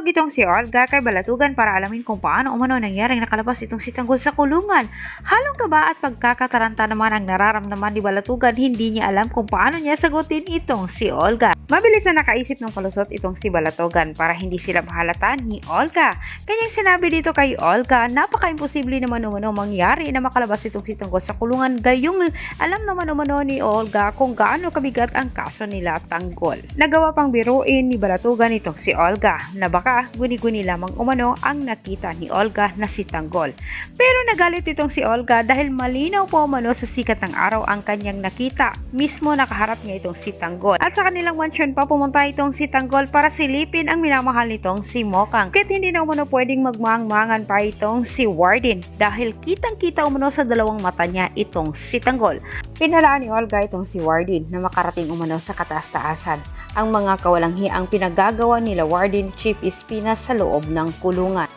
Tumawag itong si Olga kay Balatugan para alamin kung paano umano nangyaring nakalabas itong si Tanggol sa kulungan. Halong kaba at pagkakataranta naman ang nararamdaman ni Balatugan, hindi niya alam kung paano niya sagutin itong si Olga. Mabilis na nakaisip ng palusot itong si Balatugan para hindi sila mahalata ni Olga. Kanyang sinabi dito kay Olga, napaka-imposible naman umano mangyari na makalabas itong si Tanggol sa kulungan, gayong alam naman umano ni Olga kung gaano kabigat ang kaso nila Tanggol. Nagawa pang biruin ni Balatugan itong si Olga na baka guni-guni lamang umano ang nakita ni Olga na si Tanggol. Pero nagalit itong si Olga dahil malinaw po umano sa sikat ng araw ang kanyang nakita. Mismo nakaharap niya itong si Tanggol. At sa kanilang mansyon pa pumunta itong si Tanggol para silipin ang minamahal nitong si Mokang. Kahit hindi na umano pwedeng magmangmangan pa itong si Warden dahil kitang-kita umano sa dalawang mata niya itong si Tanggol. Pinalaan ni Olga itong si Warden na makarating umano sa kataas-taasan ang mga kawalang-hiang pinagagawa nila Warden Chief Espinas sa loob ng kulungan.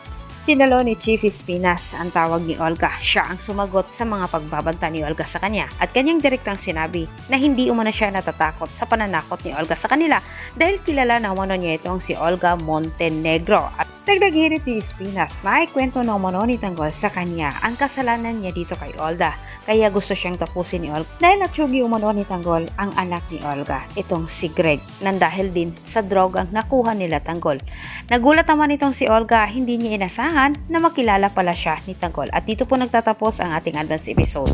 Sinalo ni Chief Espinas ang tawag ni Olga. Siya ang sumagot sa mga pagbabanta ni Olga sa kanya at kanyang direktang sinabi na hindi umano siya natatakot sa pananakot ni Olga sa kanila dahil kilala na umano niya itong si Olga Montenegro. At dagdag hirit ni Espinas na ikwento na umano ni Tanggol sa kanya ang kasalanan niya dito kay Olga. Kaya gusto siyang tapusin ni Olga dahil natsugi umano ni Tanggol ang anak ni Olga, itong si Greg, nang dahil din sa drogang nakuha nila Tanggol. Nagulat naman itong si Olga, hindi niya inasahan na makilala pala siya ni Tanggol. At dito po nagtatapos ang ating advance episode.